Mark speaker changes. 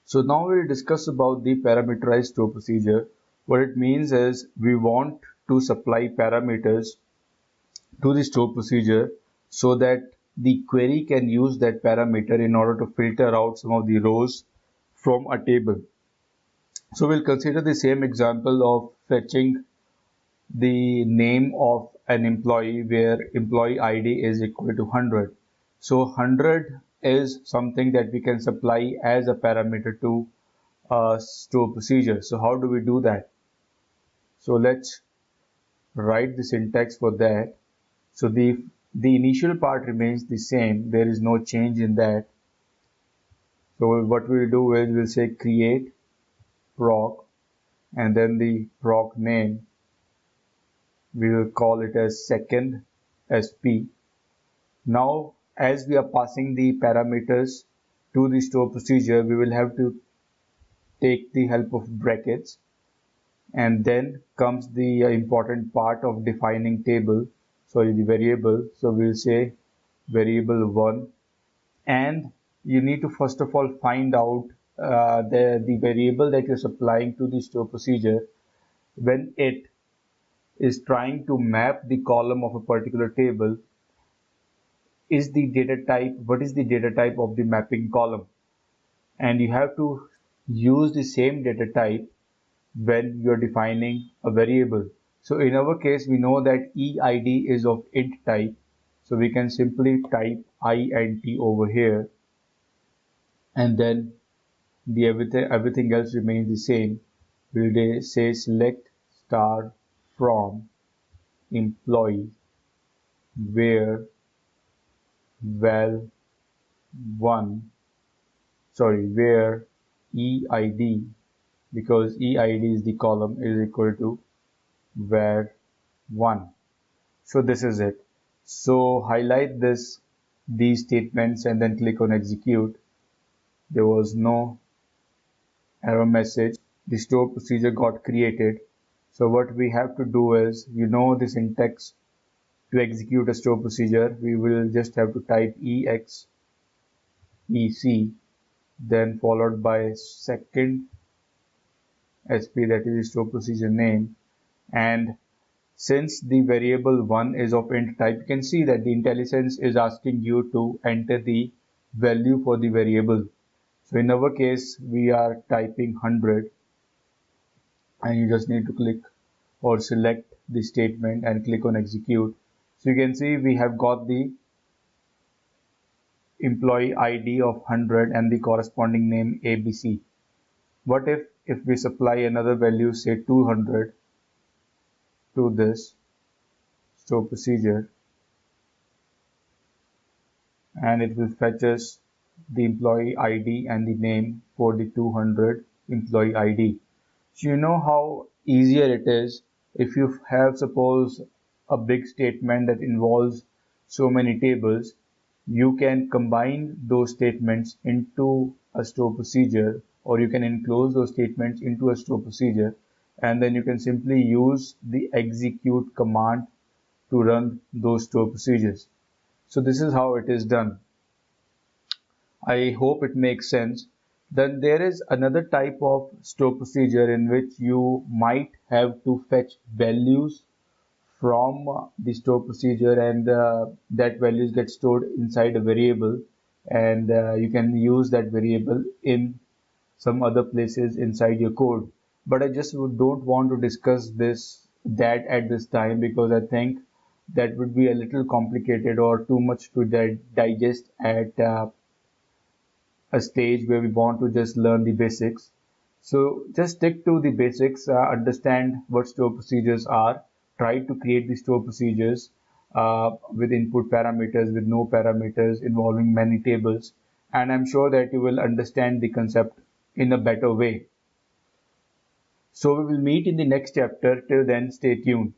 Speaker 1: So now we'll discuss about the parameterized store procedure. What it means is we want to supply parameters to the store procedure so that the query can use that parameter in order to filter out some of the rows from a table. So we'll consider the same example of fetching the name of an employee where employee ID is equal to 100. So 100 is something that we can supply as a parameter to a store procedure. So how do we do that? So let's write the syntax for that. So the initial part remains the same. There is no change in that. So what we'll do is we'll say create proc and then the proc name we will call it as second SP. Now as we are passing the parameters to the store procedure, we will have to take the help of brackets, and then comes the important part of defining table, sorry, the variable. So we'll say variable 1, and you need to first of all find out the variable that you're supplying to the store procedure when it is trying to map the column of a particular table is the data type, what is the data type of the mapping column, and you have to use the same data type when you're defining a variable. So in our case, we know that EID is of int type, so we can simply type int over here, and then the everything else remains the same. We'll say select star from employee where val 1, sorry, where EID, because EID is the column, is equal to var 1. So this is it. So highlight these statements and then click on execute. There was no error message. The store procedure got created. So what we have to do is, you know the syntax to execute a store procedure. We will just have to type exec, then followed by second SP, that is the store procedure name. And since the variable 1 is of int type, you can see that the IntelliSense is asking you to enter the value for the variable. So in our case, we are typing 100, and you just need to click or select the statement and click on execute. So you can see we have got the employee ID of 100 and the corresponding name ABC. What if we supply another value, say 200, to this store procedure, and it will fetch us the employee ID and the name for the 200 employee ID. So you know how easier it is if you have, suppose, a big statement that involves so many tables. You can combine those statements into a store procedure, or you can enclose those statements into a store procedure, and then you can simply use the execute command to run those store procedures. So this is how it is done. I hope it makes sense. Then there is another type of store procedure in which you might have to fetch values from the store procedure, and that values get stored inside a variable, and you can use that variable in some other places inside your code. But I just don't want to discuss that at this time, because I think that would be a little complicated or too much to digest at a stage where we want to just learn the basics. So just stick to the basics, understand what store procedures are, try to create the store procedures with input parameters, with no parameters, involving many tables, and I'm sure that you will understand the concept in a better way. So we will meet in the next chapter. Till then, stay tuned.